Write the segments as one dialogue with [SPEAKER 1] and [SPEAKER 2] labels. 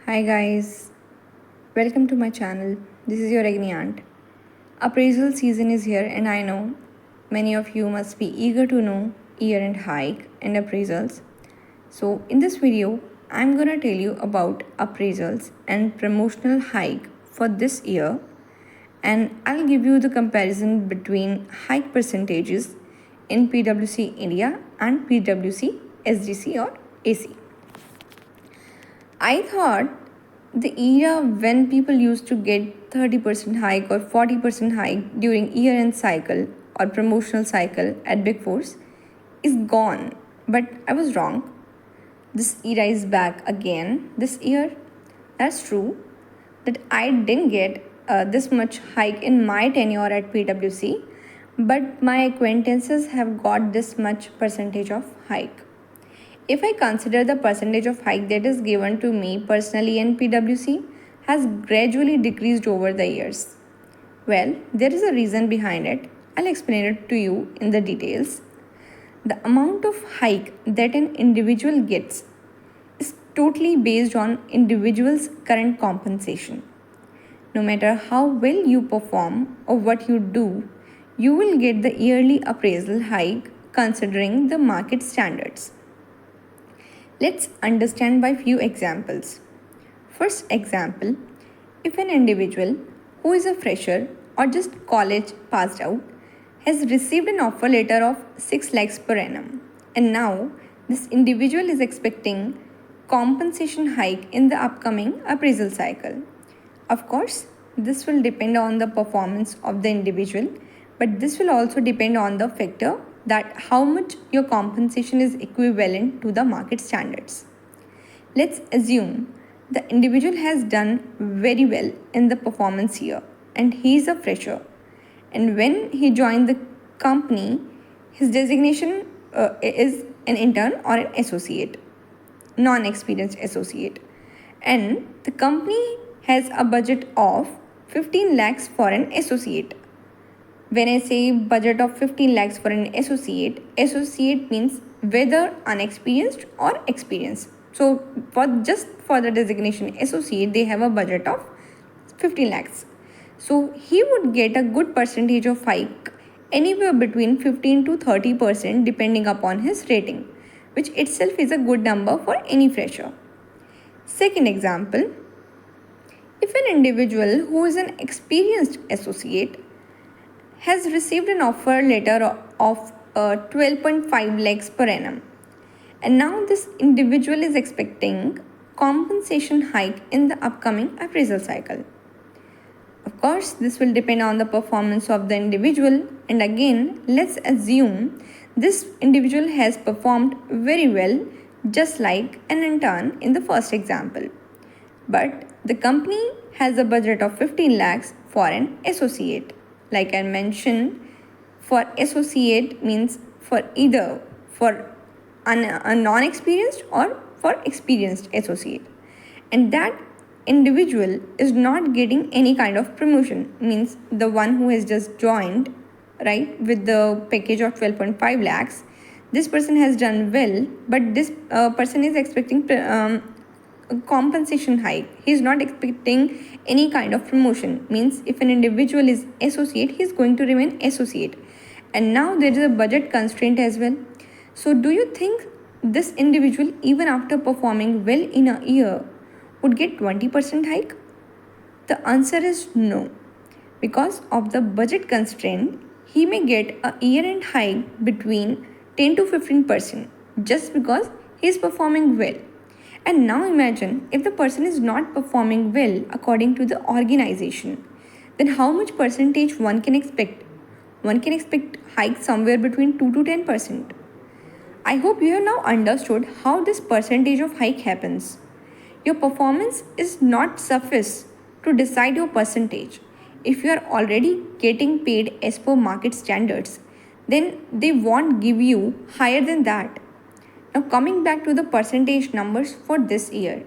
[SPEAKER 1] Hi guys, welcome to my channel. This is your Agni aunt. Appraisal season is here, and I know many of you must be eager to know year-end hike and appraisals. So, in this video, I'm gonna tell you about appraisals and promotional hike for this year, and I'll give you the comparison between hike percentages in PWC India and PWC SGC or AC. I thought the era when people used to get 30% hike or 40% hike during year-end cycle or promotional cycle at Big Fours is gone. But I was wrong. This era is back again this year. That's true that I didn't get this much hike in my tenure at PWC, but my acquaintances have got this much percentage of hike. If I consider the percentage of hike that is given to me personally in PWC has gradually decreased over the years. Well, there is a reason behind it. I'll explain it to you in the details. The amount of hike that an individual gets is totally based on individual's current compensation. No matter how well you perform or what you do, you will get the yearly appraisal hike considering the market standards. Let's understand by few examples. First example, if an individual who is a fresher or just college passed out has received an offer letter of 6 lakhs per annum, and now this individual is expecting compensation hike in the upcoming appraisal cycle. Of course, this will depend on the performance of the individual, but this will also depend on the factor that how much your compensation is equivalent to the market standards. Let's assume the individual has done very well in the performance year and he is a fresher. And when he joined the company, his designation is an intern or an associate, non-experienced associate. And the company has a budget of 15 lakhs for an associate. When I say budget of 15 lakhs for an associate, associate means whether unexperienced or experienced. So for the designation associate, they have a budget of 15 lakhs. So he would get a good percentage of hike anywhere between 15 to 30% depending upon his rating, which itself is a good number for any fresher. Second example, if an individual who is an experienced associate has received an offer letter of 12.5 lakhs per annum, and now this individual is expecting compensation hike in the upcoming appraisal cycle. Of course, this will depend on the performance of the individual, and again, let's assume this individual has performed very well, just like an intern in the first example. But the company has a budget of 15 lakhs for an associate. Like I mentioned, for associate means for either for a non-experienced or for experienced associate. And that individual is not getting any kind of promotion, means the one who has just joined, right, with the package of 12.5 lakhs, this person has done well, but this person is expecting compensation hike. He is not expecting any kind of promotion, means if an individual is associate, he is going to remain associate. And now there is a budget constraint as well. So do you think this individual, even after performing well in a year, would get 20% hike? The answer is no. Because of the budget constraint, he may get a year-end hike between 10 to 15% just because he is performing well. And now imagine if the person is not performing well according to the organization, then how much percentage one can expect? One can expect hike somewhere between 2 to 10%. I hope you have now understood how this percentage of hike happens. Your performance is not suffice to decide your percentage. If you are already getting paid as per market standards, then they won't give you higher than that. Now coming back to the percentage numbers for this year.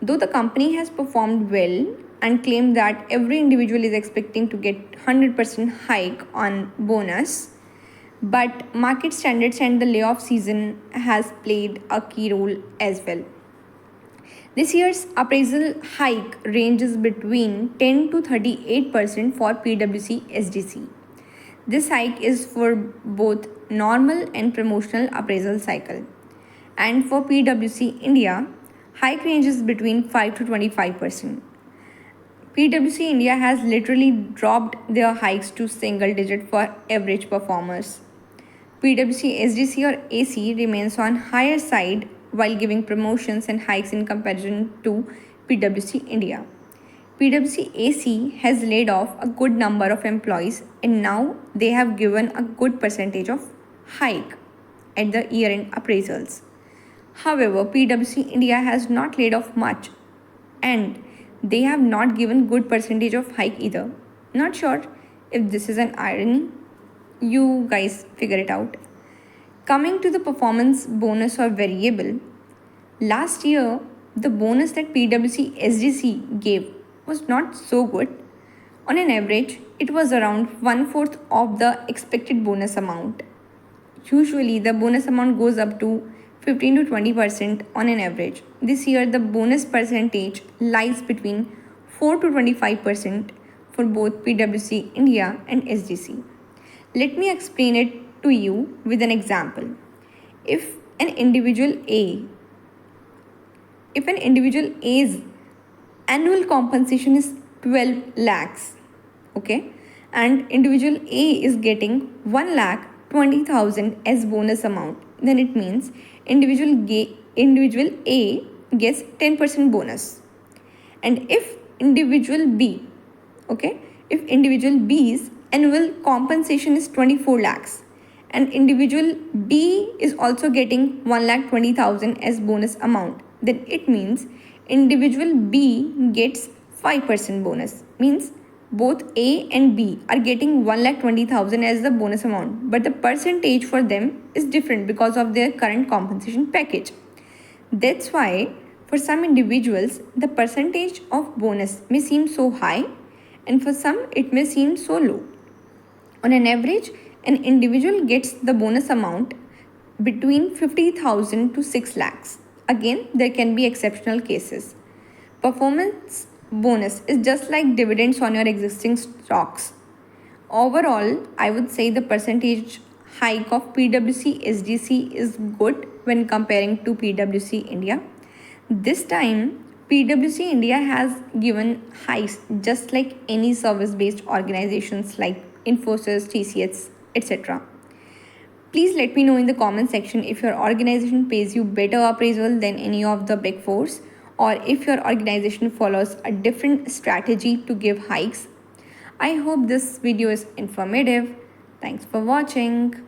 [SPEAKER 1] Though the company has performed well and claimed that every individual is expecting to get 100% hike on bonus, but market standards and the layoff season has played a key role as well. This year's appraisal hike ranges between 10 to 38% for PWC SDC. This hike is for both normal and promotional appraisal cycle. And for PWC India, hike ranges between 5 to 25%. PWC India has literally dropped their hikes to single digit for average performers. PWC SDC or AC remains on higher side while giving promotions and hikes in comparison to PWC India. PWC AC has laid off a good number of employees and now they have given a good percentage of hike at the year-end appraisals. However, PWC India has not laid off much and they have not given good percentage of hike either. Not sure if this is an irony. You guys figure it out. Coming to the performance bonus or variable, last year the bonus that PWC SDC gave was not so good. On an average, it was around 1/4 of the expected bonus amount. Usually, the bonus amount goes up to 15 to 20% on an average. This year, the bonus percentage lies between 4 to 25% for both PWC India and SDC. Let me explain it to you with an example. If an individual A's annual compensation is 12 lakhs, okay, and individual A is getting 1,20,000 as bonus amount, then it means individual A gets 10% bonus. And if individual B's annual compensation is 24 lakhs and individual B is also getting 1,20,000 as bonus amount, then it means individual B gets 5% bonus. Means both A and B are getting 1,20,000 as the bonus amount, but the percentage for them is different because of their current compensation package. That's why for some individuals the percentage of bonus may seem so high and for some it may seem so low. On an average, an individual gets the bonus amount between 50,000 to 6 lakhs. Again, there can be exceptional cases. Performance bonus is just like dividends on your existing stocks. Overall, I would say the percentage hike of PWC SDC is good when comparing to PWC India. This time, PWC India has given hikes just like any service-based organizations like Infosys, TCS, etc. Please let me know in the comment section if your organization pays you better appraisal than any of the big fours, or if your organization follows a different strategy to give hikes. I hope this video is informative. Thanks for watching.